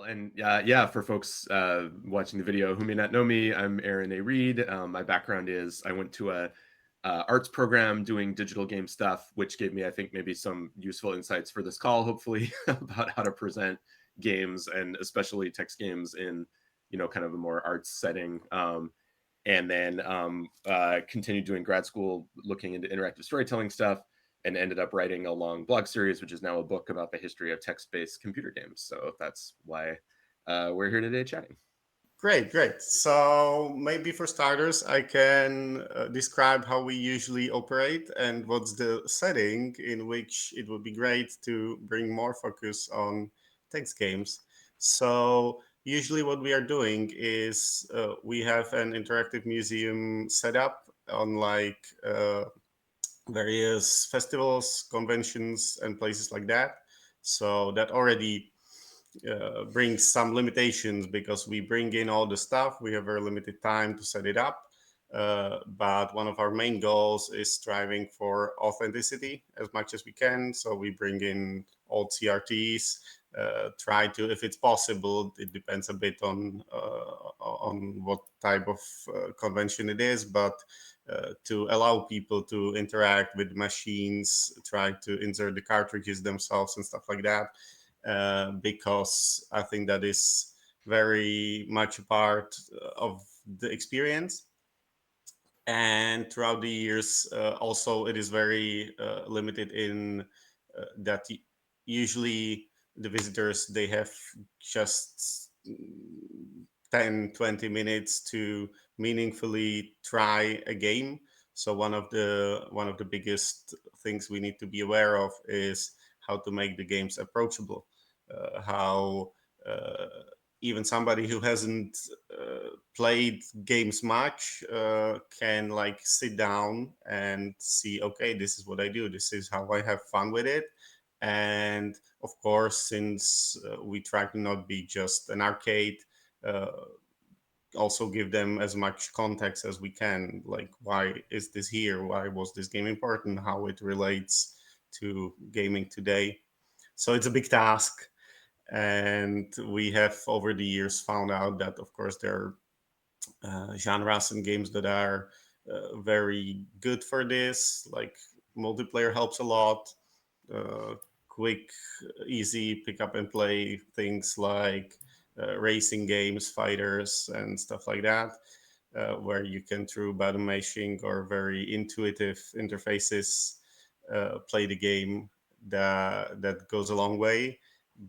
And yeah, for folks watching the video who may not know me, I'm Aaron A. Reed. My background is I went to a arts program doing digital game stuff, which gave me, I think, maybe some useful insights for this call, hopefully, about how to present games and especially text games in, kind of a more arts setting. And then continued doing grad school, looking into interactive storytelling stuff, and ended up writing a long blog series, which is now a book about the history of text-based computer games. So that's why we're here today chatting. Great, great. So maybe for starters, I can describe how we usually operate and what's the setting in which it would be great to bring more focus on text games. So usually what we are doing is we have an interactive museum set up on various festivals, conventions, and places like that. So that already brings some limitations because we bring in all the stuff. We have very limited time to set it up. But one of our main goals is striving for authenticity as much as we can. So we bring in old CRTs, try to, if it's possible, it depends a bit on what type of convention it is, but to allow people to interact with machines, try to insert the cartridges themselves and stuff like that, because I think that is very much a part of the experience. And throughout the years, also it is very limited in that usually the visitors they have just 10-20 minutes to meaningfully try a game. So one of the biggest things we need to be aware of is how to make the games approachable, how uh, even somebody who hasn't played games much can like sit down and see, okay, this is what I do, this is how I have fun with it. And of course, since we try to not be just an arcade, uh, also give them as much context as we can, like why is this here, why was this game important, how it relates to gaming today. So it's a big task, and we have over the years found out that of course there are genres and games that are very good for this, like multiplayer helps a lot, uh, quick, easy pick up and play things like racing games, fighters, and stuff like that, where you can through button mashing or very intuitive interfaces play the game. That goes a long way.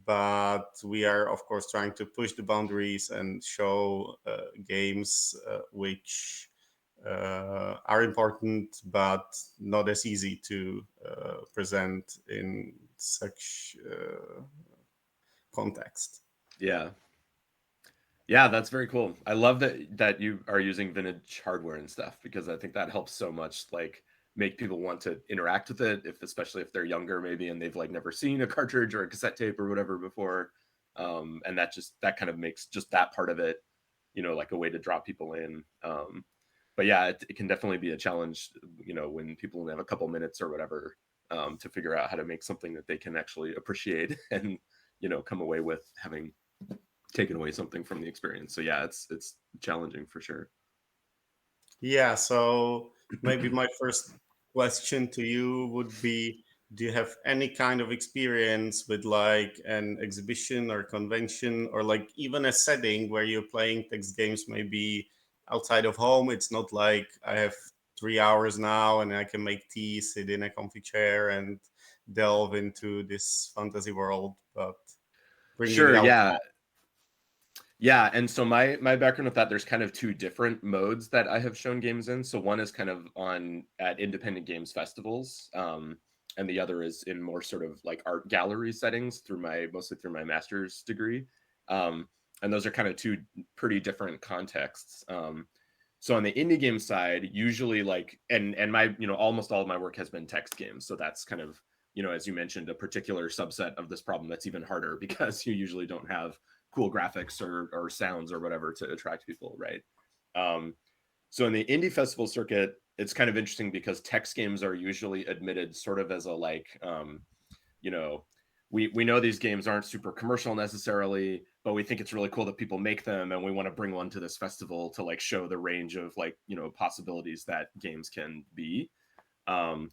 But we are of course trying to push the boundaries and show games which are important but not as easy to present in such context. Yeah. Yeah, that's very cool. I love that you are using vintage hardware and stuff because I think that helps so much, like make people want to interact with it, if especially if they're younger maybe and they've like never seen a cartridge or a cassette tape or whatever before. And that kind of makes just that part of it, like a way to draw people in. But yeah, it can definitely be a challenge, when people only have a couple minutes or whatever, to figure out how to make something that they can actually appreciate and come away with having taken away something from the experience. So yeah, it's challenging for sure. Yeah, so maybe my first question to you would be, do you have any kind of experience with like an exhibition or convention or like even a setting where you're playing text games maybe outside of home? It's not like I have 3 hours now and I can make tea, sit in a comfy chair and delve into this fantasy world, but bringing it Sure, out. yeah. Yeah, and so my background with that, there's kind of two different modes that I have shown games in. So one is kind of on at independent games festivals, and the other is in more sort of like art gallery settings through my mostly through my master's degree. And those are kind of two pretty different contexts. So on the indie game side, usually like and my almost all of my work has been text games. So that's kind of as you mentioned a particular subset of this problem that's even harder because you usually don't have cool graphics or sounds or whatever to attract people, right? Um, so in the indie festival circuit, it's kind of interesting because text games are usually admitted sort of as a like, you know, we know these games aren't super commercial necessarily, but we think it's really cool that people make them, and we want to bring one to this festival to like show the range of like, you know, possibilities that games can be. Um,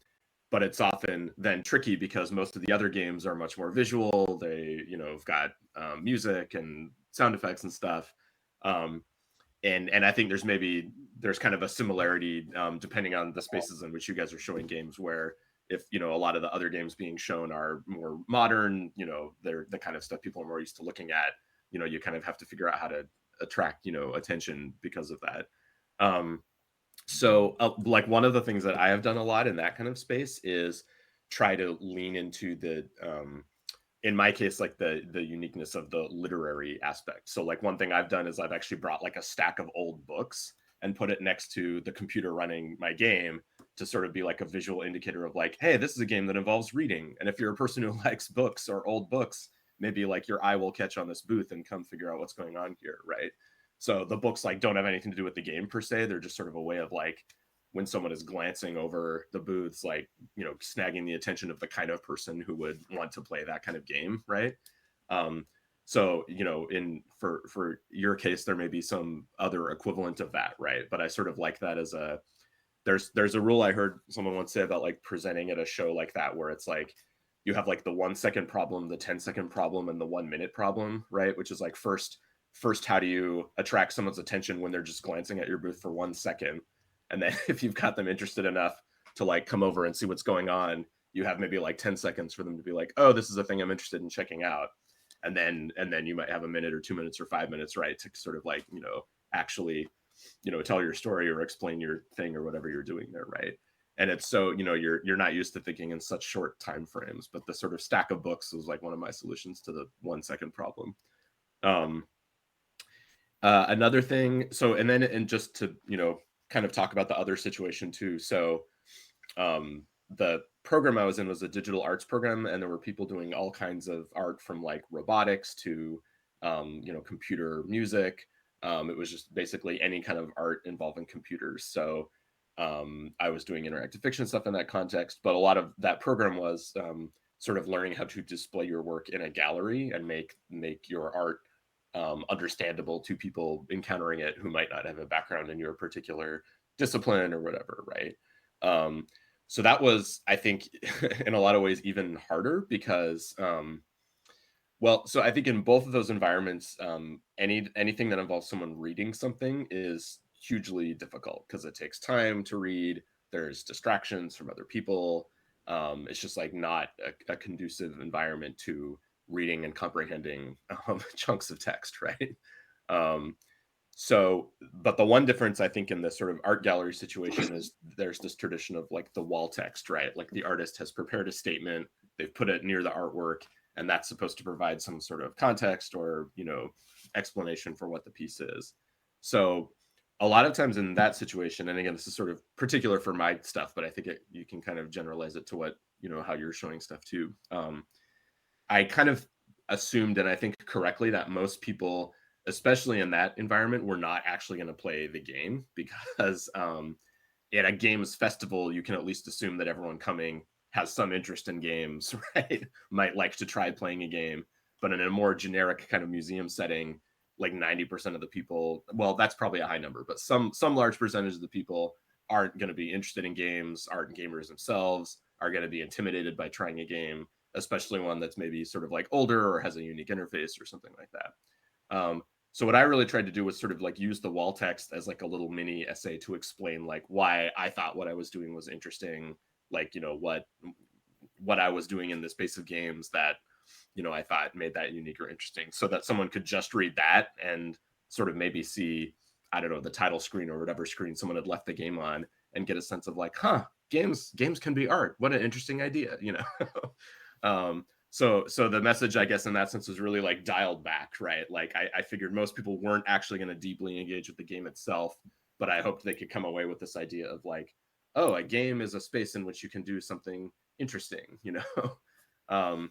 but it's often then tricky because most of the other games are much more visual. They, you know, have got music and sound effects and stuff. Um, and I think there's kind of a similarity depending on the spaces in which you guys are showing games, where if, you know, a lot of the other games being shown are more modern, you know, they're the kind of stuff people are more used to looking at, you know, you kind of have to figure out how to attract, you know, attention because of that. um, so like one of the things that I have done a lot in that kind of space is try to lean into the in my case, like the uniqueness of the literary aspect. So like one thing I've done is I've actually brought like a stack of old books and put it next to the computer running my game to sort of be like a visual indicator of like, hey, this is a game that involves reading. And if you're a person who likes books or old books, maybe like your eye will catch on this booth and come figure out what's going on here, right? So the books like don't have anything to do with the game per se. They're just sort of a way of like when someone is glancing over the booths, like, you know, snagging the attention of the kind of person who would want to play that kind of game, right? um so, you know, in for your case there may be some other equivalent of that, right? But I sort of like that as a there's a rule I heard someone once say about like presenting at a show like that, where it's like you have like the 1 second problem, the 10-second problem, and the 1 minute problem, right? Which is like first how do you attract someone's attention when they're just glancing at your booth for 1 second? And then if you've got them interested enough to like come over and see what's going on, you have maybe like 10 seconds for them to be like, oh, this is a thing I'm interested in checking out. And then you might have a minute or 2 minutes or 5 minutes, right, to sort of like, you know, actually, you know, tell your story or explain your thing or whatever you're doing there, right? And it's so, you know, you're not used to thinking in such short time frames, but the sort of stack of books was like one of my solutions to the 1 second problem. um Another thing, so and just to, you know, kind of talk about the other situation too. So the program I was in was a digital arts program, and there were people doing all kinds of art from like robotics to you know, computer music. It was just basically any kind of art involving computers. So I was doing interactive fiction stuff in that context, but a lot of that program was sort of learning how to display your work in a gallery and make your art understandable to people encountering it who might not have a background in your particular discipline or whatever, right? Um, so that was, I think, in a lot of ways even harder because, well, so I think in both of those environments, anything that involves someone reading something is hugely difficult because it takes time to read. There's distractions from other people. It's just like not a conducive environment to reading and comprehending chunks of text, right? Um, so, but the one difference I think in the sort of art gallery situation is there's this tradition of like the wall text, right? Like the artist has prepared a statement, they've put it near the artwork, and that's supposed to provide some sort of context or, you know, explanation for what the piece is. So, a lot of times in that situation, and again, this is sort of particular for my stuff, but I think you can kind of generalize it to what, you know, how you're showing stuff too. I kind of assumed, and I think correctly, that most people, especially in that environment, were not actually going to play the game because at a games festival, you can at least assume that everyone coming has some interest in games, right? Might like to try playing a game. But in a more generic kind of museum setting, like 90% of the people, well, that's probably a high number, but some large percentage of the people aren't going to be interested in games, aren't gamers themselves, are going to be intimidated by trying a game, especially one that's maybe sort of like older or has a unique interface or something like that. So what I really tried to do was sort of like use the wall text as like a little mini essay to explain like why I thought what I was doing was interesting, like, you know, what I was doing in the space of games that, you know, I thought made that unique or interesting, so that someone could just read that and sort of maybe see, I don't know, the title screen or whatever screen someone had left the game on and get a sense of like, huh, games can be art. What an interesting idea, you know. So the message, I guess, in that sense was really like dialed back, right? Like I figured most people weren't actually going to deeply engage with the game itself, but I hoped they could come away with this idea of like, oh, a game is a space in which you can do something interesting, you know. um,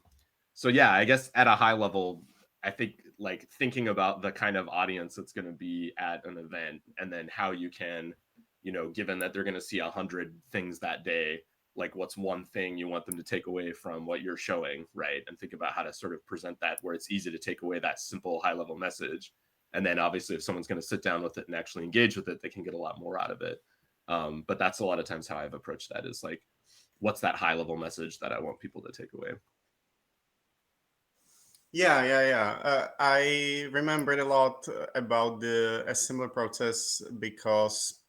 so yeah, I guess at a high level, I think like thinking about the kind of audience that's going to be at an event, and then how you can, you know, given that they're going to see 100 things that day, like what's one thing you want them to take away from what you're showing, right? And think about how to sort of present that where it's easy to take away that simple high level message. And then obviously if someone's going to sit down with it and actually engage with it, they can get a lot more out of it. But that's a lot of times how I've approached that, is like, what's that high level message that I want people to take away? Yeah. I remembered a lot about a similar process because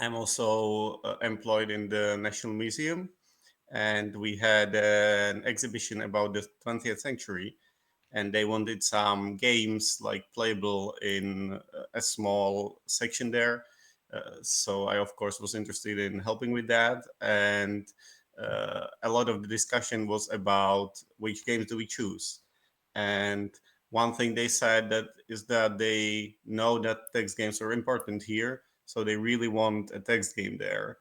I'm also employed in the National Museum, and we had an exhibition about the 20th century, and they wanted some games like playable in a small section there. So I, of course, was interested in helping with that, and a lot of the discussion was about which games do we choose. And one thing they said that is that they know that text games are important here, so they really want a text game there,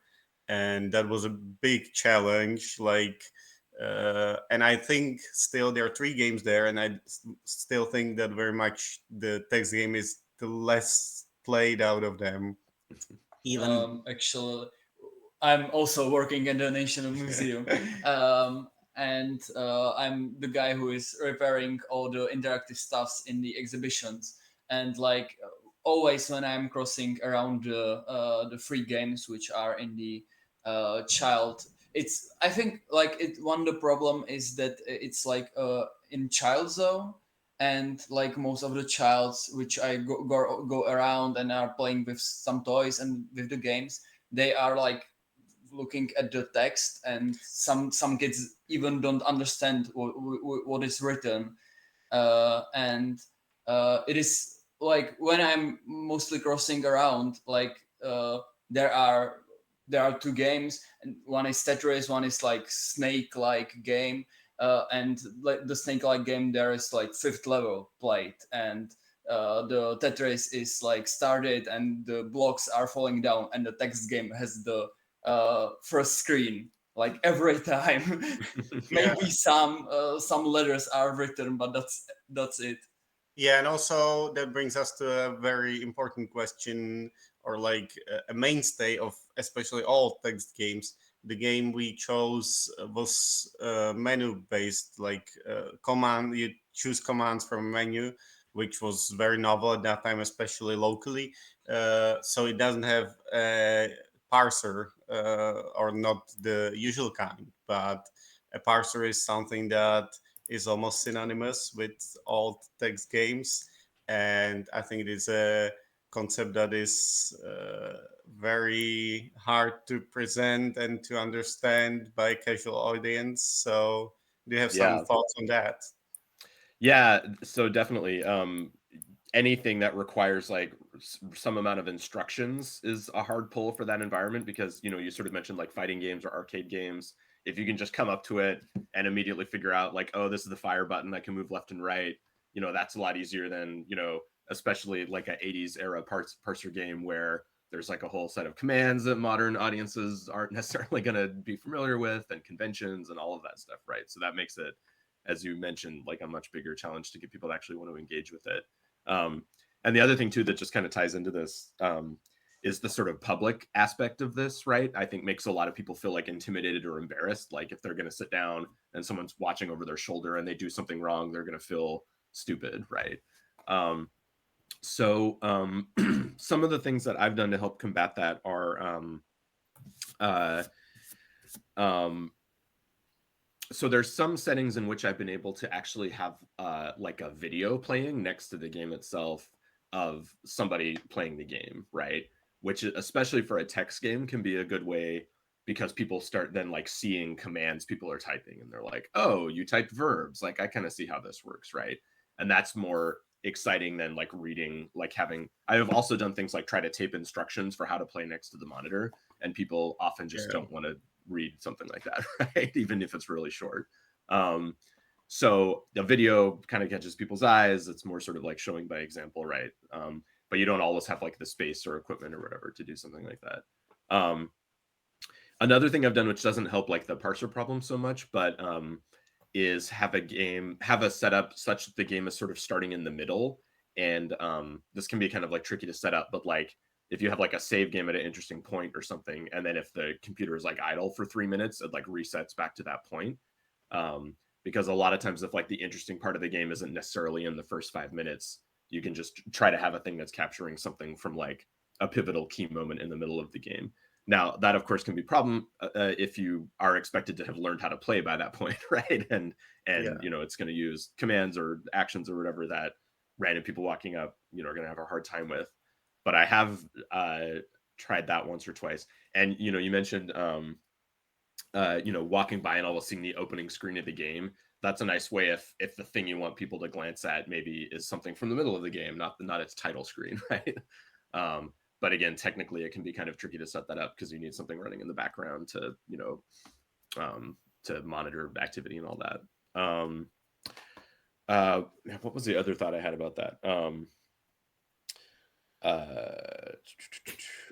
and that was a big challenge. Like, and I think still there are 3 games there, and still think that very much the text game is the less played out of them. Even Actually, I'm also working in the National Museum, and I'm the guy who is repairing all the interactive stuffs in the exhibitions. And like always, when I'm crossing around the free games which are in the child, it's I think like it one of the problem is that it's like in child zone, and like most of the childs which I go around and are playing with some toys and with the games, they are like looking at the text, and some kids even don't understand what is written, and it is like when I'm mostly crossing around, like there are 2 games, and one is Tetris, one is like snake like game, and like the snake like game there is like 5th level played, and the Tetris is like started and the blocks are falling down, and the text game has the first screen like every time. yeah, Maybe some letters are written, but that's it. yeah, and also that brings us to a very important question, or like a mainstay of especially all text games. The game we chose was menu based, like command. You choose commands from a menu, which was very novel at that time, especially locally. So it doesn't have a parser, or not the usual kind, but a parser is something that is almost synonymous with all text games, and I think it is a concept that is very hard to present and to understand by a casual audience. So, do you have some Yeah. thoughts on that? Yeah, so definitely, anything that requires like some amount of instructions is a hard pull for that environment, because you sort of mentioned like fighting games or arcade games. If you can just come up to it and immediately figure out like, oh, this is the fire button, I can move left and right, that's a lot easier than especially like a 80s era parser game where there's like a whole set of commands that modern audiences aren't necessarily going to be familiar with, and conventions and all of that stuff, right? So that makes it, as you mentioned, like a much bigger challenge to get people to actually want to engage with it. Um, and the other thing too that just kind of ties into this, is the sort of public aspect of this, right? I think makes a lot of people feel like intimidated or embarrassed. Like if they're going to sit down and someone's watching over their shoulder and they do something wrong, they're going to feel stupid, right? Um, so some of the things that I've done to help combat that are uh, um, so there's some settings in which I've been able to actually have like a video playing next to the game itself of somebody playing the game, right? Which especially for a text game can be a good way, because people start then like seeing commands people are typing and they're like, "Oh, you typed verbs. Like I kind of see how this works, right?" And that's more exciting than like reading, like having I have also done things like try to tape instructions for how to play next to the monitor, and people often just Yeah. don't want to read something like that, right? Even if it's really short. Um, so the video kind of catches people's eyes. It's more sort of like showing by example, right? But you don't always have like the space or equipment or whatever to do something like that. Another thing I've done, which doesn't help like the parser problem so much, but is have a setup such that the game is sort of starting in the middle. And this can be kind of like tricky to set up, but like if you have like a save game at an interesting point or something, and then if the computer is like idle for 3 minutes, it like resets back to that point. Because a lot of times, if like the interesting part of the game isn't necessarily in the first 5 minutes, you can just try to have a thing that's capturing something from like a pivotal key moment in the middle of the game. Now, that of course can be a problem if you are expected to have learned how to play by that point, right? And Yeah. you know, it's going to use commands or actions or whatever that random people walking up, you know, are going to have a hard time with. But I have tried that once or twice. And you know, you mentioned you know, walking by and almost seeing the opening screen of the game. That's a nice way if the thing you want people to glance at maybe is something from the middle of the game, not its title screen, right? But again, technically, it can be kind of tricky to set that up because you need something running in the background to, you know, to monitor activity and all that. What was the other thought I had about that? Uh,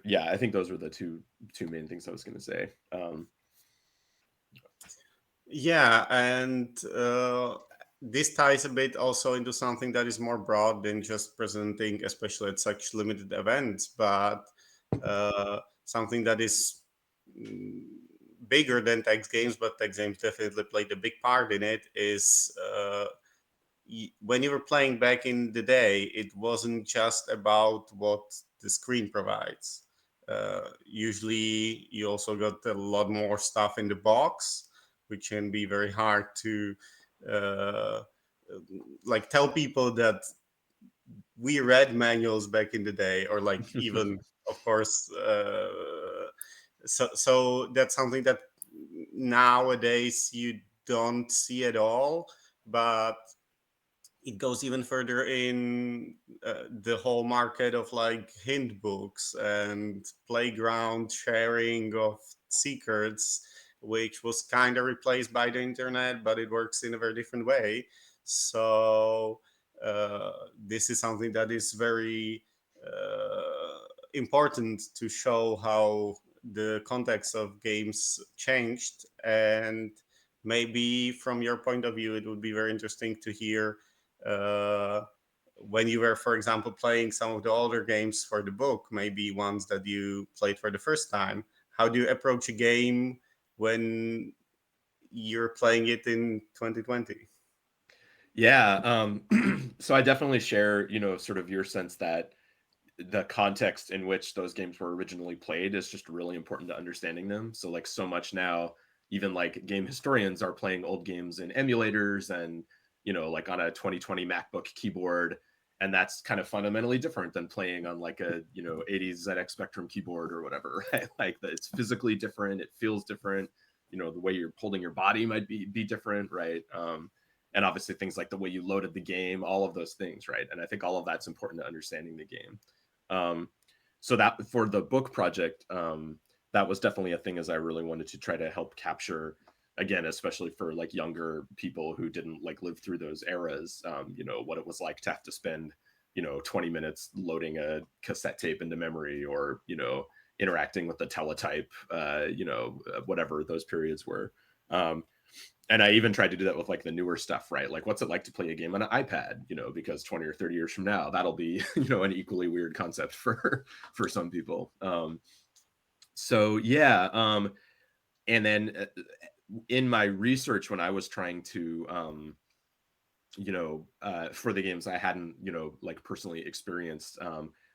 yeah, I think those were the two main things I was going to say. Yeah, and this ties a bit also into something that is more broad than just presenting, especially at such limited events, but something that is mm, bigger than text games, but text games definitely played a big part in it. Is when you were playing back in the day, it wasn't just about what the screen provides. Usually, you also got a lot more stuff in the box, which can be very hard to uh, like tell people that we read manuals back in the day, or like even, of course. So that's something that nowadays you don't see at all, but it goes even further in the whole market of like hint books and playground sharing of secrets, which was kind of replaced by the internet, but it works in a very different way. So this is something that is very important to show how the context of games changed. And maybe from your point of view, it would be very interesting to hear uh, when you were, for example, playing some of the older games for the book, maybe ones that you played for the first time. How do you approach a game when you're playing it in 2020? Yeah. So I definitely share, you know, sort of your sense that the context in which those games were originally played is just really important to understanding them. So like so much now, even like game historians are playing old games in emulators and, you know, like on a 2020 MacBook keyboard. And that's kind of fundamentally different than playing on like a, you know, 80s ZX Spectrum keyboard or whatever, right? Like it's physically different. It feels different. You know, the way you're holding your body might be different, right? And obviously things like the way you loaded the game, all of those things, right? And I think all of that's important to understanding the game. Um, so that for the book project, that was definitely a thing as I really wanted to try to help capture again, especially for like younger people who didn't like live through those eras, you know, what it was like to have to spend, you know, 20 minutes loading a cassette tape into memory or, you know, interacting with the teletype, you know, whatever those periods were. Um, and I even tried to do that with like the newer stuff, right? Like, what's it like to play a game on an iPad? You know, because 20 or 30 years from now, that'll be, you know, an equally weird concept for some people. So yeah, and then in my research, when I was trying to, you know, for the games I hadn't, you know, like personally experienced,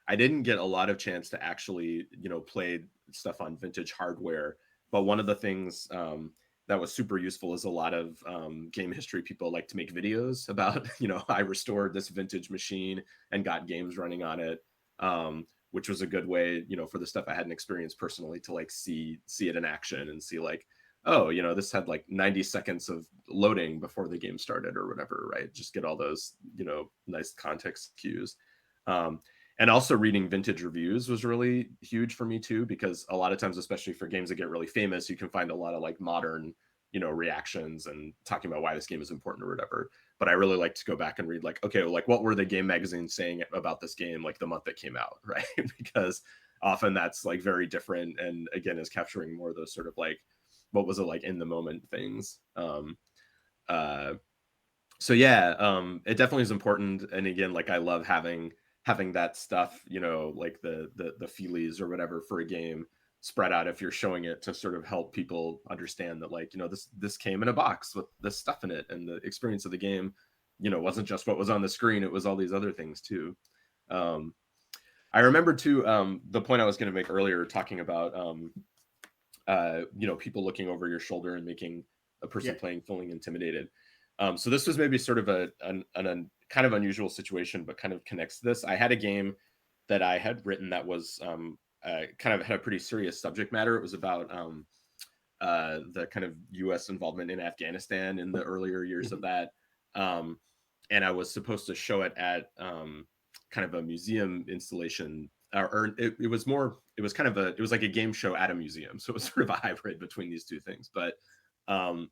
I didn't get a lot of chance to actually, you know, play stuff on vintage hardware. But one of the things that was super useful is a lot of game history people like to make videos about, you know, I restored this vintage machine and got games running on it, which was a good way, you know, for the stuff I hadn't experienced personally to like see it in action and see like, oh, you know, this had like 90 seconds of loading before the game started or whatever, right? Just get all those, you know, nice context cues. Um, and also reading vintage reviews was really huge for me too, because a lot of times, especially for games that get really famous, you can find a lot of like modern, you know, reactions and talking about why this game is important or whatever. But I really like to go back and read like, okay, well, like what were the game magazines saying about this game like the month it came out, right? Because often that's like very different and again is capturing more of those sort of like what was it like in the moment things. Uh so yeah, it definitely is important. And again, like I love having having that stuff, you know, like the feelies or whatever for a game spread out if you're showing it to sort of help people understand that, like, you know, this came in a box with this stuff in it, and the experience of the game, you know, wasn't just what was on the screen, it was all these other things too. um I remember too, the point I was going to make earlier, talking about you know, people looking over your shoulder and making a person Yeah. playing feeling intimidated. So this was maybe sort of an kind of unusual situation, but kind of connects to this. I had a game that I had written that was kind of had a pretty serious subject matter. It was about the kind of U.S. involvement in Afghanistan in the earlier years of Mhm. that. Um, and I was supposed to show it at kind of a museum installation, or it was more, it was kind of it was like a game show at a museum. So it was sort of a hybrid between these two things. Um,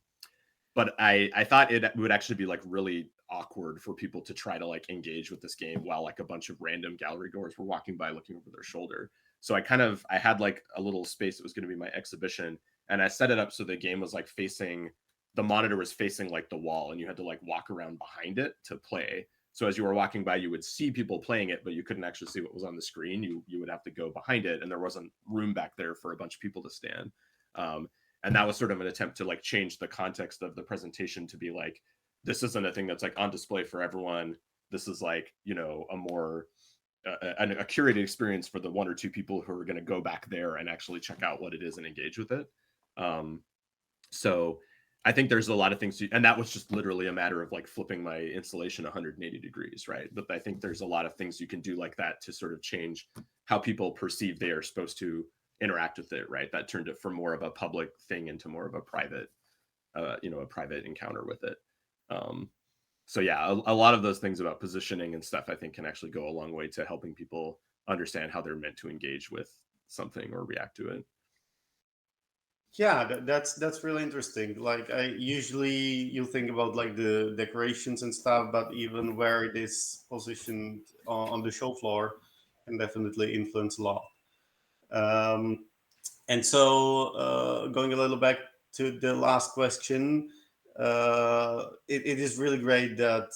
but I thought it would actually be like really awkward for people to try to like engage with this game while like a bunch of random gallery goers were walking by looking over their shoulder. So I had like a little space that was going to be my exhibition, and I set it up so the game was like facing, the monitor was facing like the wall, and you had to like walk around behind it to play. So as you were walking by, you would see people playing it, but you couldn't actually see what was on the screen. You would have to go behind it, and there wasn't room back there for a bunch of people to stand. Um, and that was sort of an attempt to like change the context of the presentation to be like, this isn't a thing that's like on display for everyone. This is like, you know, a more a curated experience for the one or two people who are going to go back there and actually check out what it is and engage with it. um, so I think there's a lot of things and that was just literally a matter of like flipping my installation 180 degrees, right? But I think there's a lot of things you can do like that to sort of change how people perceive they are supposed to interact with it, right? That turned it from more of a public thing into more of a private, you know, a private encounter with it. um, so yeah, a lot of those things about positioning and stuff I think can actually go a long way to helping people understand how they're meant to engage with something or react to it. Yeah, that's really interesting. Like, I usually, you think about like the decorations and stuff, but even where it is positioned on the show floor can definitely influence a lot. Um, and so, going a little back to the last question, it is really great that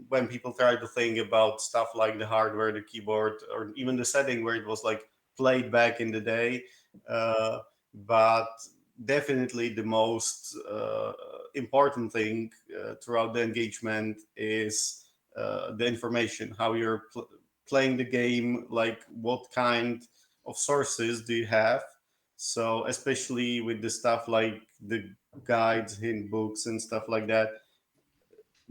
when people try to think about stuff like the hardware, the keyboard, or even the setting where it was like played back in the day. Uh, but definitely the most important thing throughout the engagement is the information, how you're playing the game, like what kind of sources do you have. So especially with the stuff like the guides, hint books, and stuff like that,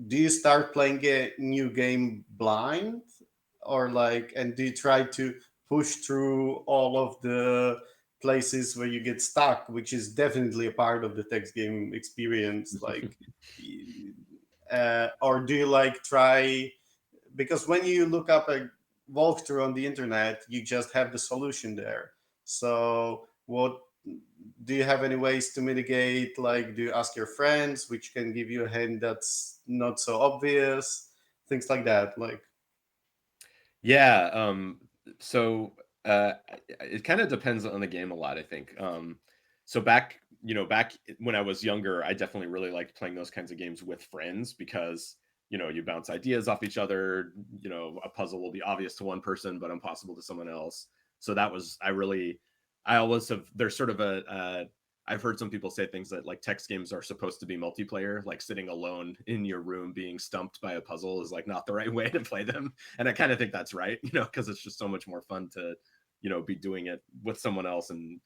do you start playing a new game blind, or like, and do you try to push through all of the places where you get stuck, which is definitely a part of the text game experience, like, or do you like try, because when you look up a walkthrough on the internet, you just have the solution there. So what, do you have any ways to mitigate, like, do you ask your friends which can give you a hint that's not so obvious, things like that, like. Yeah. So it kind of depends on the game a lot, I think. So back, you know, back when I was younger, I definitely really liked playing those kinds of games with friends because, you know, you bounce ideas off each other. You know, a puzzle will be obvious to one person, but impossible to someone else. So that was, I always have, there's sort of I've heard some people say things that like text games are supposed to be multiplayer, like sitting alone in your room being stumped by a puzzle is like not the right way to play them. And I kind of think that's right, you know, because it's just so much more fun to, you know, be doing it with someone else and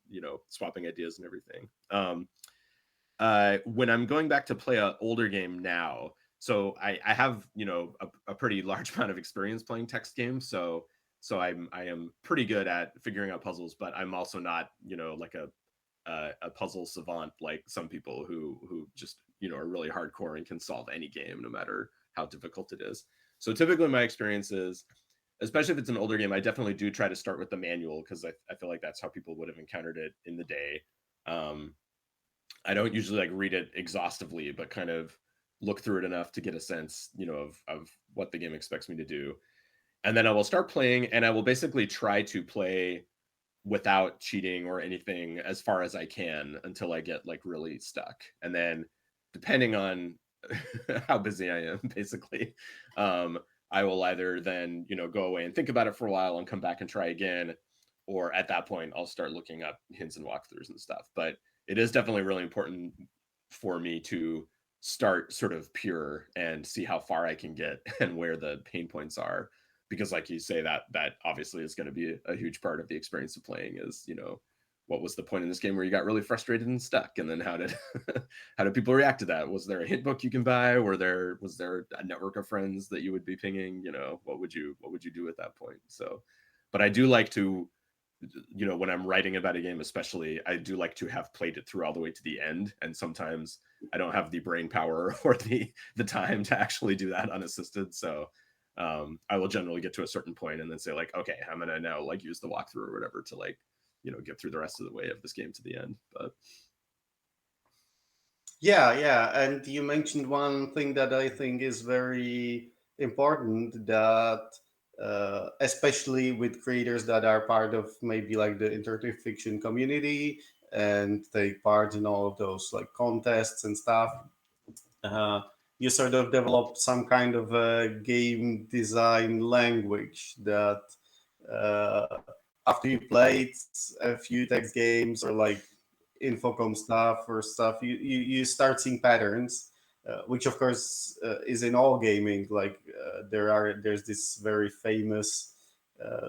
you know, swapping ideas and everything. When I'm going back to play an older game now, so I have, you know, a pretty large amount of experience playing text games, so I am pretty good at figuring out puzzles, but I'm also not, you know, like a puzzle savant like some people who just, you know, are really hardcore and can solve any game no matter how difficult it is. So typically my experience is, especially if it's an older game, I definitely do try to start with the manual because I feel like that's how people would have encountered it in the day. um, I don't usually like read it exhaustively, but kind of look through it enough to get a sense, you know, of what the game expects me to do. And then I will start playing and I will basically try to play without cheating or anything as far as I can until I get like really stuck. And then depending on how busy I am, basically, um, I will either then, go away and think about it for a while and come back and try again, or at that point I'll start looking up hints and walkthroughs and stuff. But it is definitely really important for me to start sort of pure and see how far I can get and where the pain points are, because like you say, that obviously is going to be a huge part of the experience of playing is, what was the point in this game where you got really frustrated and stuck, and then how did how did people react to that? Was there a hint book you can buy? Was there a network of friends that you would be pinging? What would you do at that point? So, but I do like to, when I'm writing about a game especially, I do like to have played it through all the way to the end, and sometimes I don't have the brain power or the time to actually do that unassisted. So I will generally get to a certain point and then say like, okay, I'm gonna now like use the walkthrough or whatever to like, get through the rest of the way of this game to the end. But yeah, and you mentioned one thing that I think is very important, that especially with creators that are part of maybe like the interactive fiction community and take part in all of those like contests and stuff, you sort of develop some kind of a game design language that uh, after you played a few text games or like Infocom stuff or stuff, you start seeing patterns, which of course is in all gaming. Like there's this very famous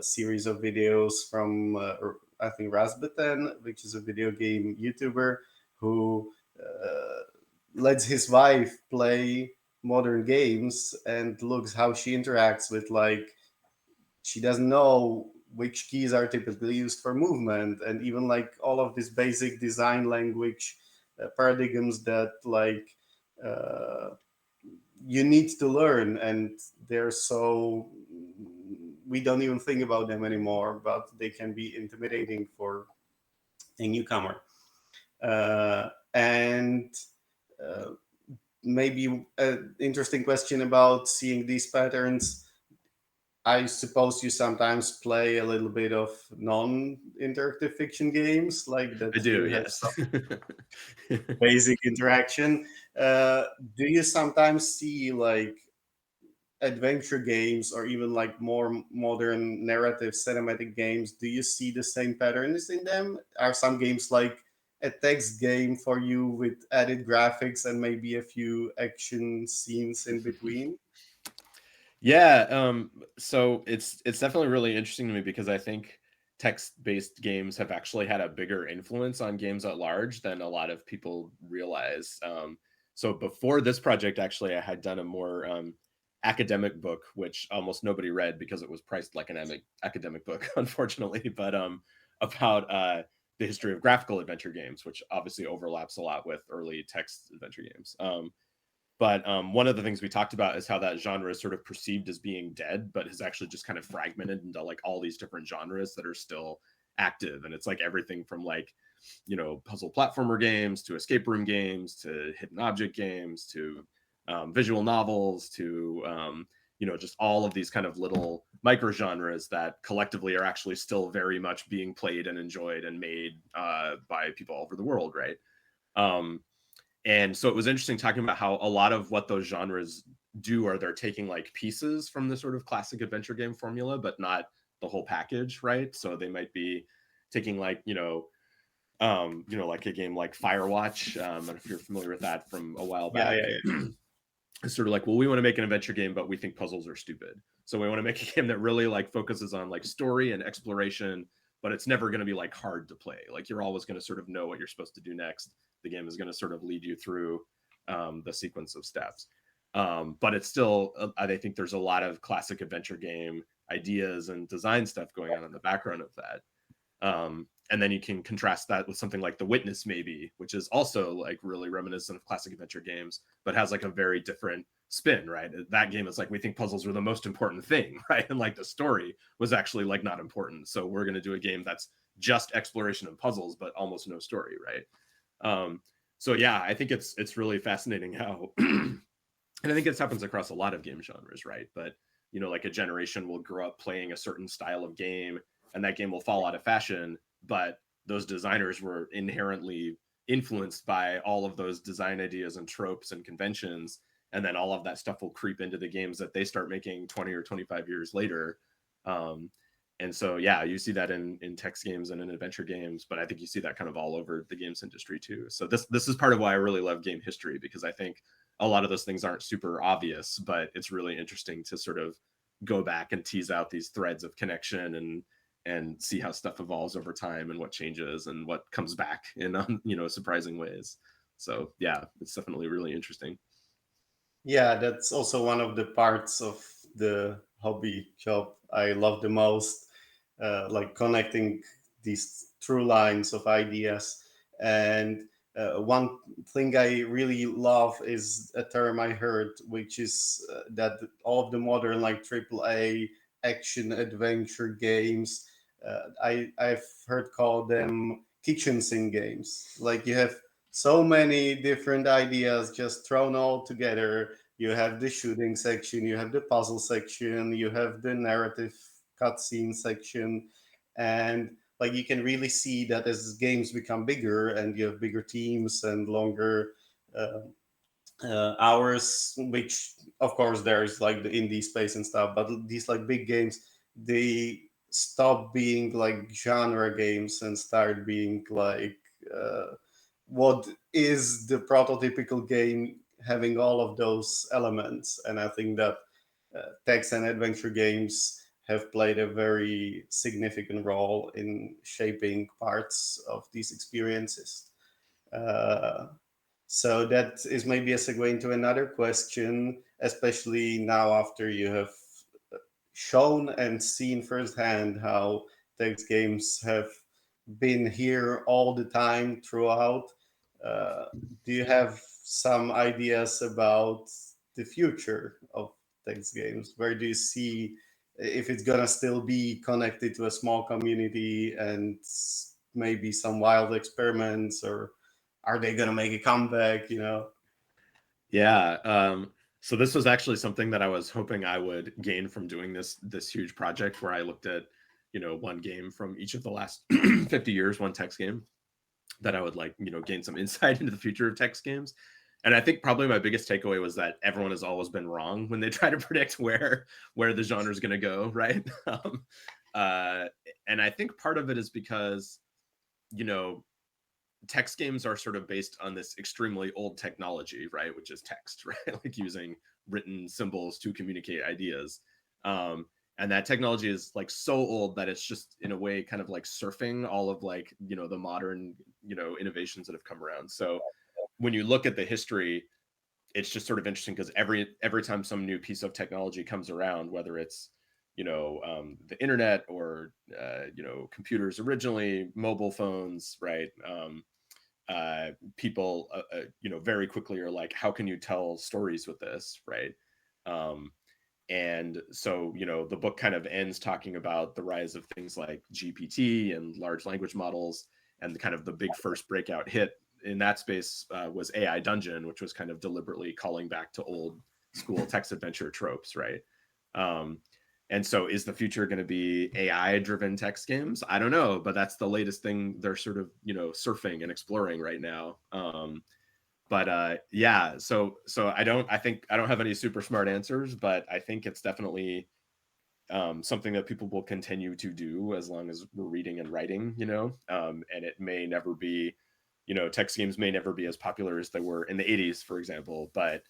series of videos from I think Rasputin, which is a video game YouTuber who lets his wife play modern games and looks how she interacts with, like, she doesn't know which keys are typically used for movement, and even like all of these basic design language paradigms that like uh, you need to learn, and they're so we don't even think about them anymore, but they can be intimidating for a newcomer. And uh, maybe an interesting question about seeing these patterns. I suppose you sometimes play a little bit of non-interactive fiction games, like I that do, you have yes. some basic interaction. Uh, do you sometimes see like adventure games or even like more modern narrative cinematic games? Do you see the same patterns in them? Are some games like a text game for you with added graphics and maybe a few action scenes in between? Yeah, so it's definitely really interesting to me because I think text-based games have actually had a bigger influence on games at large than a lot of people realize. So before this project, actually, I had done a more academic book, which almost nobody read because it was priced like an academic book, unfortunately, but about the history of graphical adventure games, which obviously overlaps a lot with early text adventure games. But one of the things we talked about is how that genre is sort of perceived as being dead, but has actually just kind of fragmented into like all these different genres that are still active. And it's like everything from like, puzzle platformer games to escape room games to hidden object games to visual novels to, just all of these kind of little micro genres that collectively are actually still very much being played and enjoyed and made by people all over the world, right? Um, and so it was interesting talking about how a lot of what those genres do are they're taking like pieces from the sort of classic adventure game formula, but not the whole package, right? So they might be taking like, like a game like Firewatch, if you're familiar with that from a while Yeah, back. yeah, yeah. It's sort of like, well, we want to make an adventure game, but we think puzzles are stupid. So we want to make a game that really like focuses on like story and exploration, but it's never going to be like hard to play. Like you're always going to sort of know what you're supposed to do next. The game is going to sort of lead you through the sequence of steps. But it's still, I think there's a lot of classic adventure game ideas and design stuff going on in the background of that. And then you can contrast that with something like The Witness, maybe, which is also like really reminiscent of classic adventure games, but has like a very different spin, right? That game is like, we think puzzles were the most important thing, right? And like the story was actually like not important. So we're going to do a game that's just exploration and puzzles, but almost no story, right? So yeah, I think it's really fascinating how, and I think this happens across a lot of game genres, right? But like a generation will grow up playing a certain style of game, and that game will fall out of fashion, but those designers were inherently influenced by all of those design ideas and tropes and conventions, and then all of that stuff will creep into the games that they start making 20 or 25 years later. And so, yeah, you see that in text games and in adventure games, but I think you see that kind of all over the games industry too. So this is part of why I really love game history, because I think a lot of those things aren't super obvious, but it's really interesting to sort of go back and tease out these threads of connection and see how stuff evolves over time and what changes and what comes back in surprising ways. So yeah, it's definitely really interesting. Yeah, that's also one of the parts of the hobby job I love the most, like connecting these through lines of ideas. And one thing I really love is a term I heard, which is that all of the modern like AAA action adventure games, I've heard call them kitchen sink games. Like you have so many different ideas just thrown all together. You have the shooting section, you have the puzzle section, you have the narrative cutscene section, and like you can really see that as games become bigger and you have bigger teams and longer uh, hours, which of course there's like the indie space and stuff, but these like big games, they stop being like genre games and start being like what is the prototypical game having all of those elements. And I think that text and adventure games have played a very significant role in shaping parts of these experiences. Uh, so that is maybe a segue into another question, especially now after you have shown and seen firsthand how text games have been here all the time throughout. Uh, do you have some ideas about the future of text games? Where do you see if it's gonna still be connected to a small community and maybe some wild experiments, or are they gonna make a comeback? Yeah. So this was actually something that I was hoping I would gain from doing this huge project where I looked at, one game from each of the last 50 years, one text game, that I would like, gain some insight into the future of text games. And I think probably my biggest takeaway was that everyone has always been wrong when they try to predict where the genre is going to go, right? Uh, and I think part of it is because, text games are sort of based on this extremely old technology, right? Which is text, right? Like using written symbols to communicate ideas. And that technology is like so old that it's just in a way kind of like surfing all of like, the modern, innovations that have come around. So when you look at the history, it's just sort of interesting because every time some new piece of technology comes around, whether it's the internet or computers originally, mobile phones, right? People very quickly are like, how can you tell stories with this, right? And so the book kind of ends talking about the rise of things like GPT and large language models, and kind of the big first breakout hit in that space was AI Dungeon, which was kind of deliberately calling back to old school text adventure tropes, right? And so is the future going to be AI driven text games? I don't know, but that's the latest thing they're sort of, surfing and exploring right now. Yeah, so I think I don't have any super smart answers, but I think it's definitely something that people will continue to do as long as we're reading and writing, and it may never be, text games may never be as popular as they were in the 80s, for example, but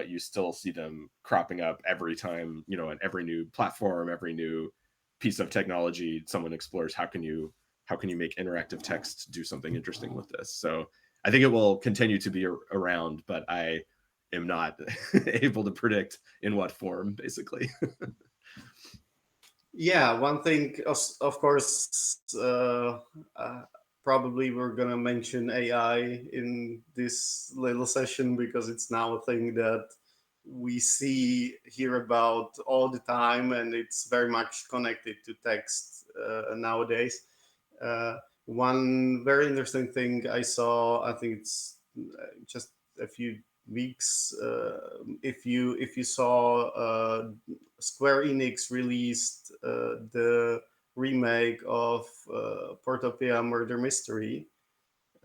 you still see them cropping up every time, on every new platform, every new piece of technology someone explores. How can you make interactive text do something interesting with this? So I think it will continue to be around, but I am not able to predict in what form, basically. Yeah, one thing, of course, probably we're gonna mention AI in this little session because it's now a thing that we see, hear about all the time, and it's very much connected to text nowadays. One very interesting thing I saw, I think it's just a few weeks. If you saw Square Enix released the remake of Portopia Murder Mystery,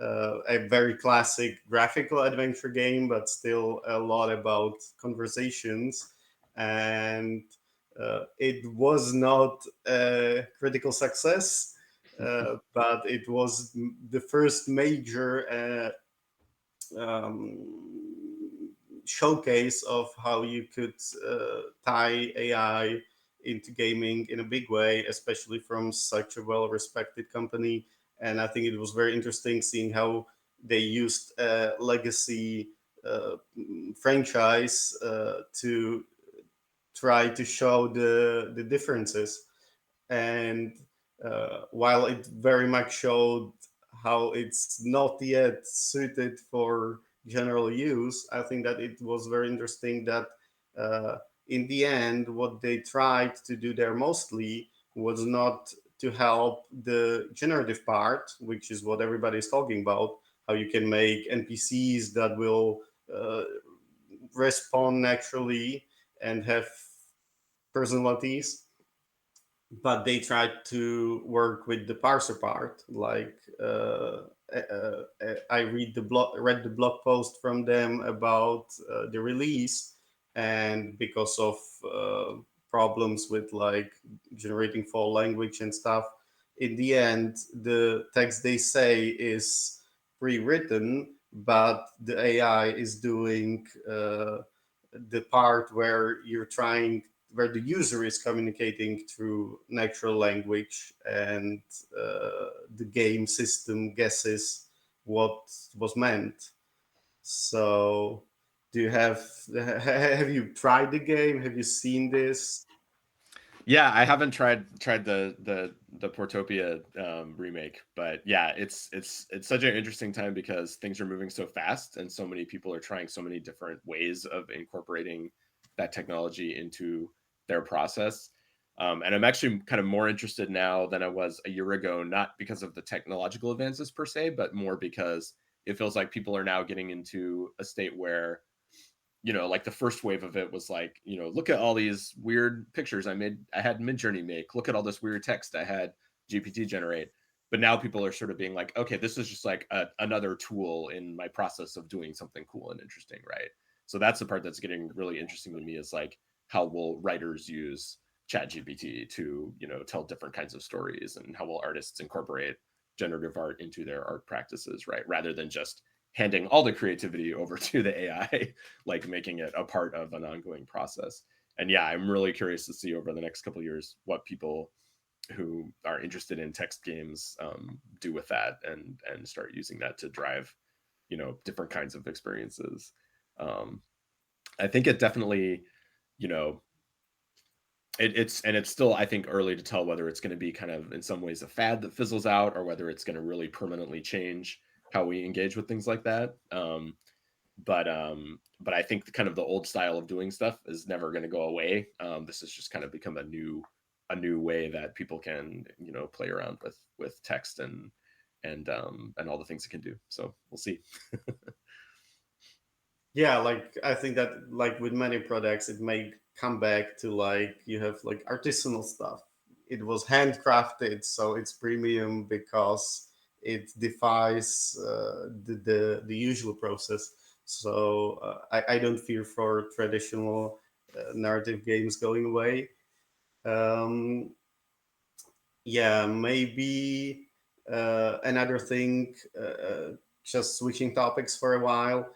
a very classic graphical adventure game, but still a lot about conversations. And it was not a critical success, but it was the first major showcase of how you could tie AI into gaming in a big way, especially from such a well-respected company. And I think it was very interesting seeing how they used a legacy franchise to try to show the differences. And while it very much showed how it's not yet suited for general use, I think that it was very interesting that in the end, what they tried to do there mostly was not to help the generative part, which is what everybody is talking about, how you can make NPCs that will uh, respond naturally and have personalities, but they tried to work with the parser part. Like I read the blog post from them about the release, and because of problems with like generating full language and stuff, in the end, the text they say is pre-written, but the AI is doing the part where you're trying where the user is communicating through natural language, and the game system guesses what was meant. So, do you have you tried the game? Have you seen this? Yeah, I haven't tried the Portopia remake, but yeah, it's such an interesting time because things are moving so fast, and so many people are trying so many different ways of incorporating that technology into their process. And I'm actually kind of more interested now than I was a year ago, not because of the technological advances per se, but more because it feels like people are now getting into a state where, like the first wave of it was like, look at all these weird pictures I had Midjourney make. Look at all this weird text I had GPT generate. But now people are sort of being like, okay, this is just like another tool in my process of doing something cool and interesting, right? So that's the part that's getting really interesting to me, is like, how will writers use ChatGPT to, tell different kinds of stories, and how will artists incorporate generative art into their art practices, right? Rather than just handing all the creativity over to the AI, like making it a part of an ongoing process. And yeah, I'm really curious to see over the next couple of years what people who are interested in text games do with that, and start using that to drive, different kinds of experiences. Um, I think it definitely, you know, it's still, I think, early to tell whether it's going to be kind of in some ways a fad that fizzles out, or whether it's going to really permanently change how we engage with things like that. But I think kind of the old style of doing stuff is never going to go away. This has just kind of become a new way that people can, play around with text and all the things it can do. So we'll see. Yeah, like I think that like with many products, it may come back to like you have like artisanal stuff. It was handcrafted, so it's premium because it defies the usual process. So I don't fear for traditional narrative games going away. Um, yeah, maybe another thing, just switching topics for a while.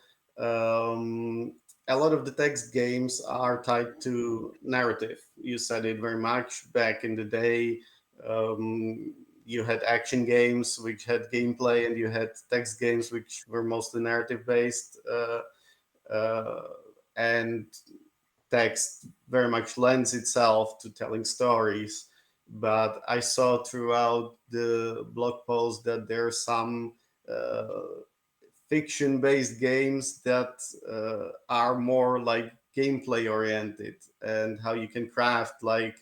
A lot of the text games are tied to narrative. You said it very much back in the day. Um, you had action games which had gameplay, and you had text games which were mostly narrative based. Uh, and text very much lends itself to telling stories. But I saw throughout the blog post that there are some fiction based games that are more like gameplay oriented, and how you can craft like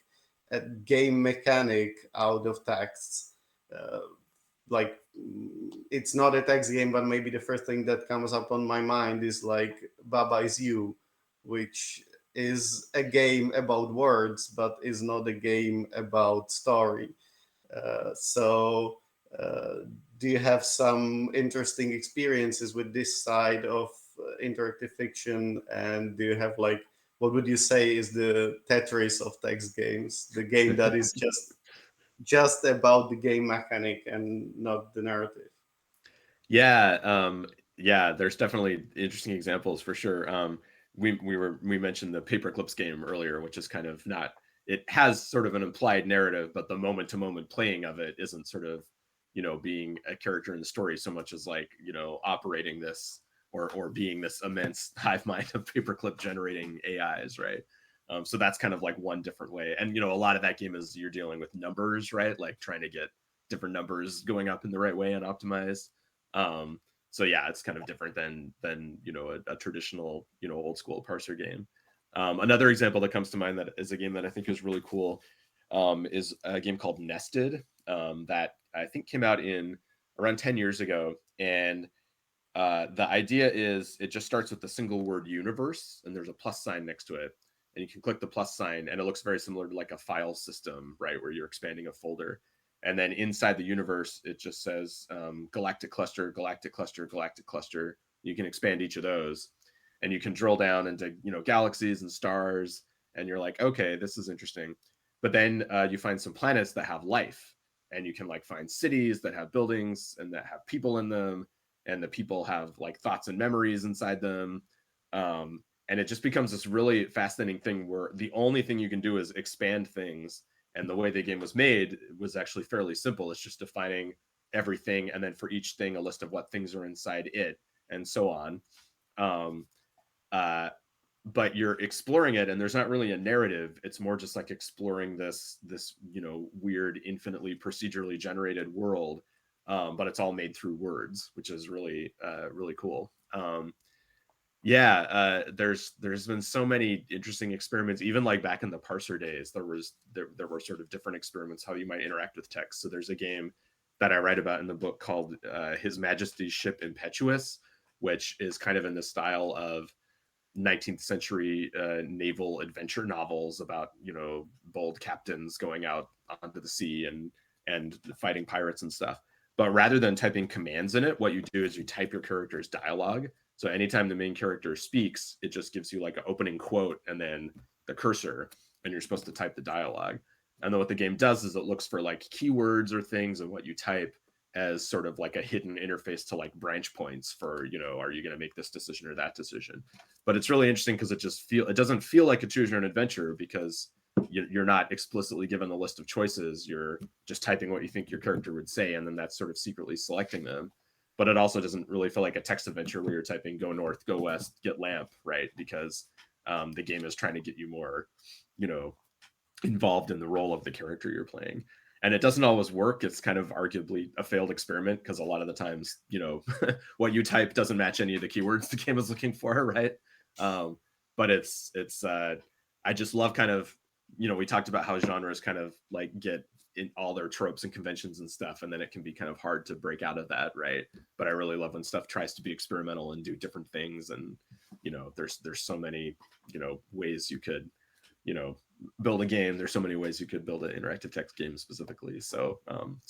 a game mechanic out of texts. Uh, like it's not a text game, but maybe the first thing that comes up on my mind is like Baba Is You, which is a game about words, but is not a game about story. So uh, do you have some interesting experiences with this side of interactive fiction? And do you have like, what would you say is the Tetris of text games, the game that is just about the game mechanic and not the narrative? Yeah, yeah, there's definitely interesting examples for sure. We mentioned the Paper Clips game earlier, which is kind of not. It has sort of an implied narrative, but the moment to moment playing of it isn't sort of, being a character in the story so much as like, operating this or being this immense hive mind of paperclip generating AIs, right? So that's kind of like one different way. And a lot of that game is you're dealing with numbers, right? Like trying to get different numbers going up in the right way and optimized. So yeah, it's kind of different than a traditional old school parser game. Another example that comes to mind that is a game that I think is really cool, is a game called Nested, that I think came out in around 10 years ago. And the idea is it just starts with the single word universe, and there's a plus sign next to it. And you can click the plus sign, and it looks very similar to like a file system, right? Where you're expanding a folder. And then inside the universe, it just says galactic cluster, galactic cluster, galactic cluster. You can expand each of those, and you can drill down into galaxies and stars. And you're like, okay, this is interesting. But then you find some planets that have life, and you can like find cities that have buildings and that have people in them, and the people have like thoughts and memories inside them. And it just becomes this really fascinating thing where the only thing you can do is expand things. And the way the game was made was actually fairly simple. It's just defining everything, and then for each thing a list of what things are inside it, and so on. um, uh, but you're exploring it, and there's not really a narrative. It's more just like exploring this weird infinitely procedurally generated world. But it's all made through words, which is really really cool. Yeah, there's been so many interesting experiments. Even like back in the parser days, there were sort of different experiments how you might interact with text. So there's a game that I write about in the book called His Majesty's Ship Impetuous, which is kind of in the style of 19th century naval adventure novels about bold captains going out onto the sea and fighting pirates and stuff. But rather than typing commands in it, what you do is you type your character's dialogue. So anytime the main character speaks, it just gives you like an opening quote and then the cursor, and you're supposed to type the dialogue. And then what the game does is it looks for like keywords or things and what you type as sort of like a hidden interface to like branch points for, are you going to make this decision or that decision? But it's really interesting because it doesn't feel like a choose your own adventure, because you're not explicitly given the list of choices. You're just typing what you think your character would say, and then that's sort of secretly selecting them. But it also doesn't really feel like a text adventure where you're typing go north, go west, get lamp, right? Because the game is trying to get you more involved in the role of the character you're playing. And it doesn't always work. It's kind of arguably a failed experiment, because a lot of the times what you type doesn't match any of the keywords the game is looking for, right? But it's I just love kind of, we talked about how genres kind of like get in all their tropes and conventions and stuff, and then it can be kind of hard to break out of that, right? But I really love when stuff tries to be experimental and do different things. And there's so many ways you could build a game. There's so many ways you could build an interactive text game specifically. So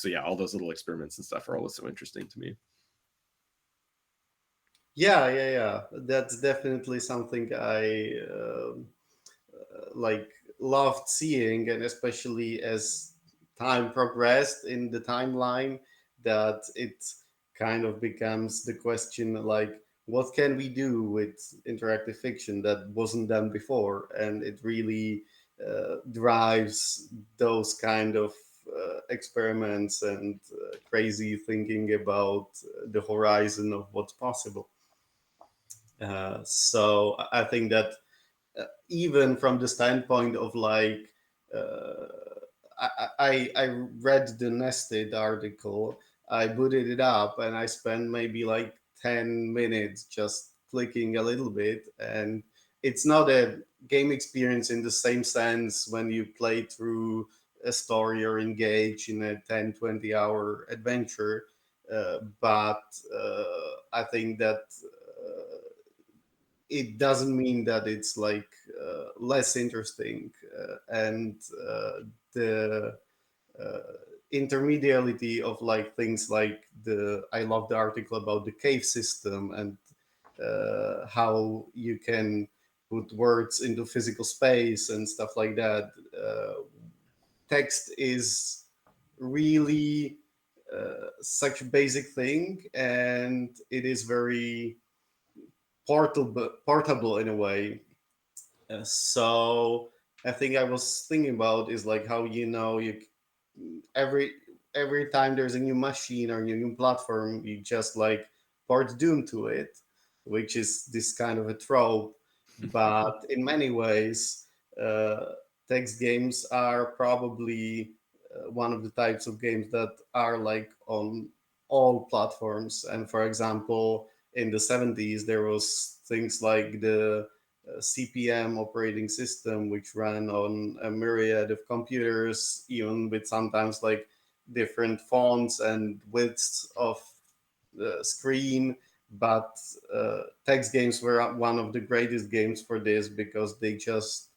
yeah, all those little experiments and stuff are always so interesting to me. Yeah. That's definitely something I like loved seeing, and especially as time progressed in the timeline, that it kind of becomes the question like, what can we do with interactive fiction that wasn't done before? And it really drives those kind of experiments and crazy thinking about the horizon of what's possible. So I think that even from the standpoint of like, uh, I read the Nested article, I booted it up, and I spent maybe like 10 minutes just clicking a little bit. And it's not a game experience in the same sense when you play through a story or engage in a 10-20 hour adventure. But I think that it doesn't mean that it's like less interesting. And the uh, intermediality of like things like I love the article about the cave system and how you can put words into physical space and stuff like that. Text is really such a basic thing, and it is very portable in a way. So I think I was thinking about is like how every every time there's a new machine or new platform, you just like port Doom to it, which is this kind of a trope. But in many ways, text games are probably one of the types of games that are like on all platforms. And for example, in the 70s, there was things like the CPM operating system, which ran on a myriad of computers, even with sometimes like different fonts and widths of the screen. But text games were one of the greatest games for this because they just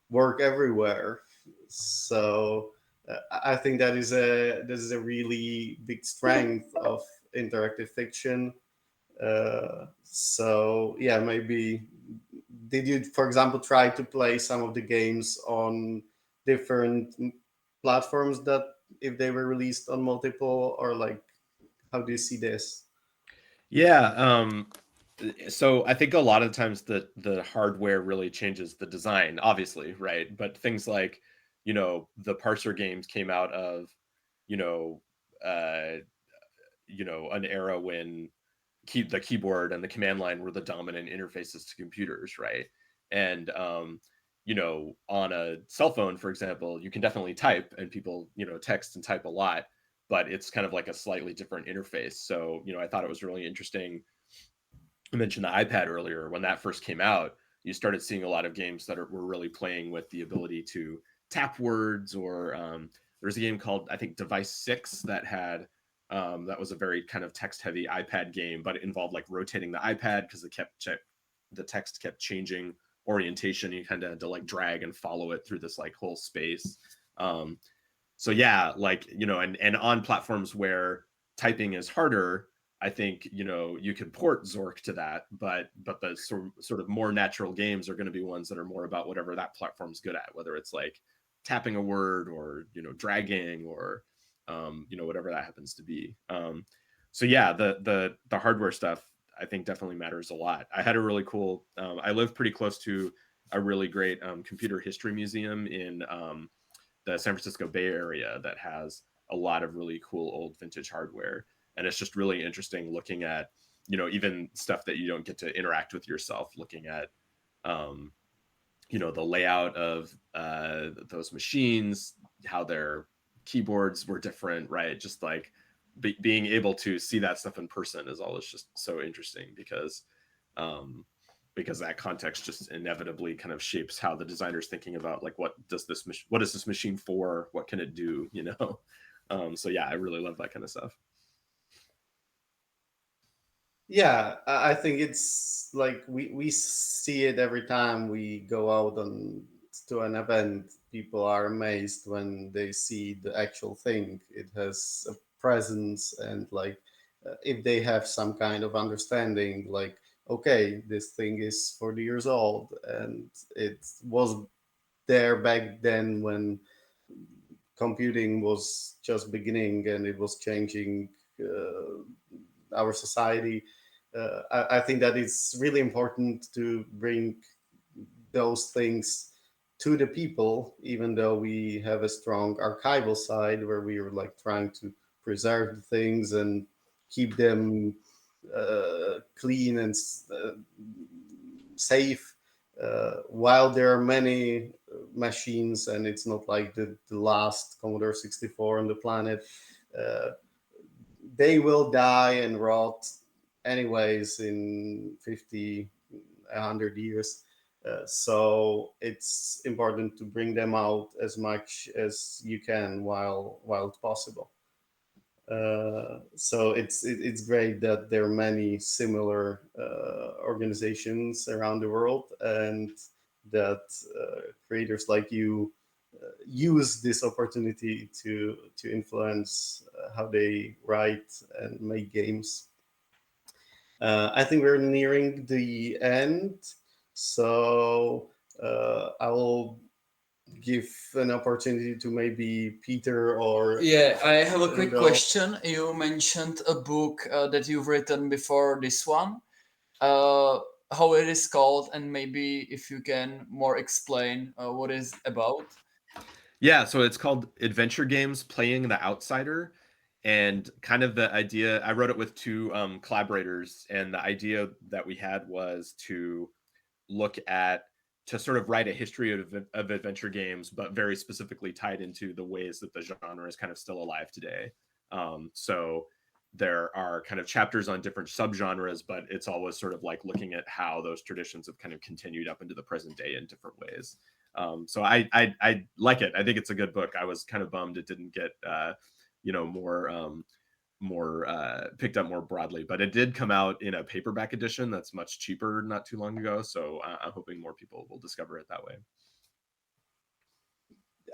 work everywhere. So I think that is a really big strength of interactive fiction. So yeah, maybe did you, for example, try to play some of the games on different platforms that if they were released on multiple, or like how do you see this? Yeah. So I think a lot of times the hardware really changes the design, obviously, right? But things like, the parser games came out of, you know, uh, an era when the keyboard and the command line were the dominant interfaces to computers, right? And on a cell phone, for example, you can definitely type, and people, text and type a lot, but it's kind of like a slightly different interface. So, I thought it was really interesting. I mentioned the iPad earlier. When that first came out, you started seeing a lot of games that were really playing with the ability to tap words, or there's a game called, I think, Device 6 that was a very kind of text heavy iPad game, but it involved like rotating the iPad because the text kept changing orientation. You kind of had to like drag and follow it through this like whole space. Um, so yeah, like, and on platforms where typing is harder, I think, you could port Zork to that, but the sort of more natural games are going to be ones that are more about whatever that platform's good at, whether it's like tapping a word, or dragging, or whatever that happens to be. So yeah, the hardware stuff I think definitely matters a lot. I had a really cool. I live pretty close to a really great computer history museum in the San Francisco Bay Area that has a lot of really cool old vintage hardware. And it's just really interesting looking at, even stuff that you don't get to interact with yourself, looking at, um, the layout of those machines, how their keyboards were different, right? Just like being able to see that stuff in person is always just so interesting, um, because that context just inevitably kind of shapes how the designer's thinking about like what is this machine for, what can it do, so yeah, I really love that kind of stuff. Yeah, I think it's like we see it every time we go out on to an event. People are amazed when they see the actual thing. It has a presence, and like if they have some kind of understanding, like okay, this thing is 40 years old, and it was there back then when computing was just beginning and it was changing our society. I think that it's really important to bring those things to the people, even though we have a strong archival side where we are like trying to preserve the things and keep them clean and safe. While there are many machines, and it's not like the last Commodore 64 on the planet, uh, they will die and rot anyways in 50, 100 years. So it's important to bring them out as much as you can while it's possible. So it's great that there are many similar organizations around the world, and that creators like you use this opportunity to influence how they write and make games. I think we're nearing the end, so I will give an opportunity to maybe Peter or Yeah, I have a quick Rudolf. question. You mentioned a book that you've written before this one. How it is called, and maybe if you can more explain what it's about. Yeah, so it's called Adventure Games Playing the Outsider. And kind of the idea, I wrote it with two collaborators, and the idea that we had was to look at, to sort of write a history of adventure games, but very specifically tied into the ways that the genre is kind of still alive today. So there are kind of chapters on different subgenres, but it's always sort of like looking at how those traditions have kind of continued up into the present day in different ways. So I like it. I think it's a good book. I was kind of bummed it didn't get more picked up more broadly, but it did come out in a paperback edition that's much cheaper not too long ago. So I'm hoping more people will discover it that way.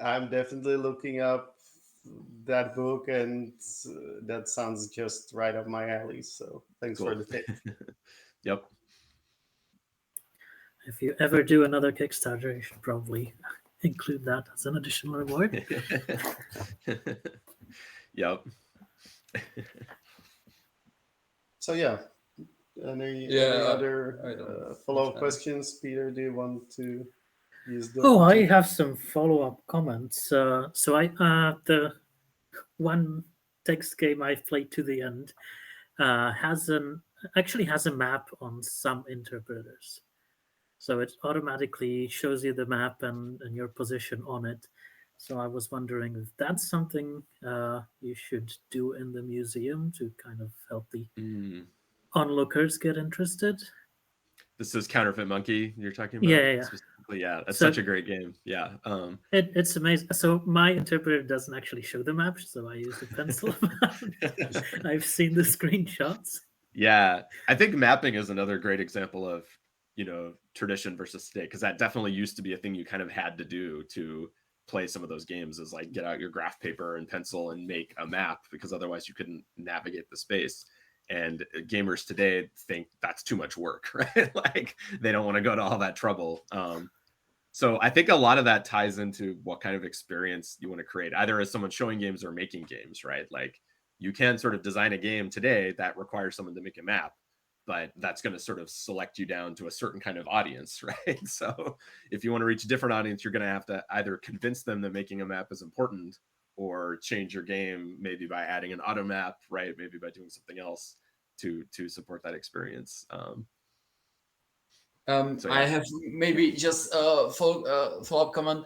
I'm definitely looking up that book, and that sounds just right up my alley. So thanks for the tip. Yep. If you ever do another Kickstarter, you should probably include that as an additional reward. Yep. So yeah, any I other don't follow-up understand. questions? Peter, do you want to use the Oh, I have some follow-up comments. So I the one text game I've played to the end has a map on some interpreters. So it automatically shows you the map and your position on it. So I was wondering if that's something you should do in the museum to kind of help the onlookers get interested. This is Counterfeit Monkey you're talking about? Yeah. Specifically, yeah. That's So- such a great game. Yeah. It's amazing. So my interpreter doesn't actually show the map, so I use a pencil. I've seen the screenshots. Yeah, I think mapping is another great example of, tradition versus today, because that definitely used to be a thing you kind of had to do to play some of those games, is like get out your graph paper and pencil and make a map, because otherwise you couldn't navigate the space. And gamers today think that's too much work, right? Like they don't want to go to all that trouble. So I think a lot of that ties into what kind of experience you want to create, either as someone showing games or making games, right? Like you can sort of design a game today that requires someone to make a map, but that's going to sort of select you down to a certain kind of audience, right? So if you want to reach a different audience, you're going to have to either convince them that making a map is important, or change your game, maybe by adding an auto map, right? Maybe by doing something else to support that experience. I have maybe just a follow-up comment.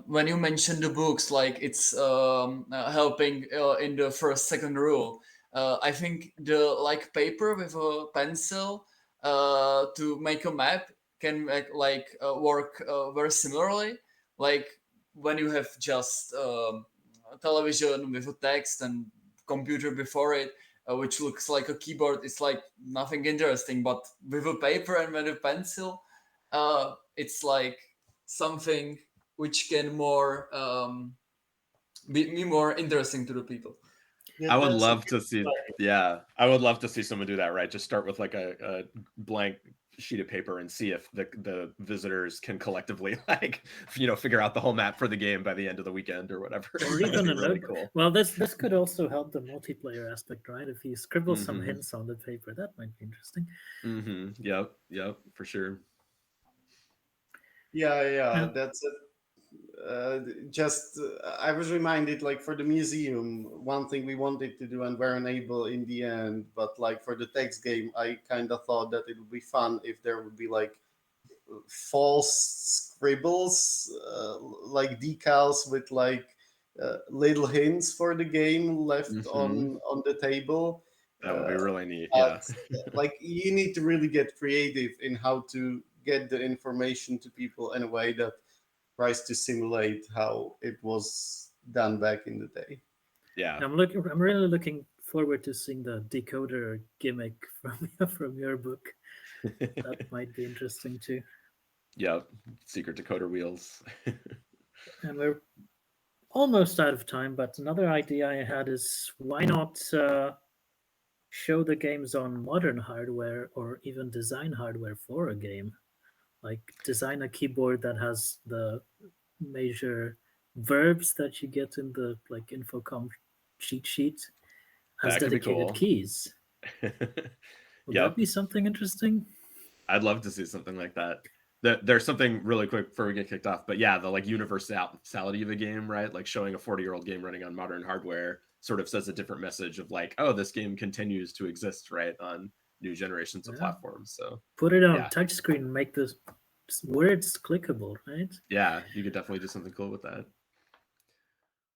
When you mentioned the books, like it's helping in the second rule. I think the like paper with a pencil to make a map can work very similarly. Like when you have just a television with a text and computer before it, which looks like a keyboard. It's like nothing interesting, but with a paper and with a pencil, it's like something which can be more interesting to the people. Yeah, I would that's love to see, I would love to see someone do that, right? Just start with like a blank sheet of paper and see if the visitors can collectively figure out the whole map for the game by the end of the weekend or whatever. Or That'd even be a really notebook. cool. Well, this could also help the multiplayer aspect, right? If you scribble some Mhm. hints on the paper, that might be interesting. Yep, for sure. Yeah, that's it. I was reminded, like for the museum, one thing we wanted to do and were unable in the end, but like for the text game, I kind of thought that it would be fun if there would be like false scribbles, like decals with like little hints for the game left on the table. That would be really neat. But Yeah. like you need to really get creative in how to get the information to people in a way that tries to simulate how it was done back in the day. Yeah. I'm really looking forward to seeing the decoder gimmick from your book. That might be interesting too. Yep. Secret decoder wheels. And we're almost out of time, but another idea I had is why not show the games on modern hardware or even design hardware for a game? Like design a keyboard that has the major verbs that you get in the like Infocom cheat sheet as That could be dedicated cool. keys. Would Yep. that be something interesting? I'd love to see something like that. There's something really quick before we get kicked off, but yeah, the like universality of the game, right? Like showing a 40-year-old game running on modern hardware sort of says a different message of like, oh, this game continues to exist, right, on new generations of Yeah. platforms. So Put it on Yeah. touchscreen, make the words clickable, right? yeah, you could definitely do something cool with that.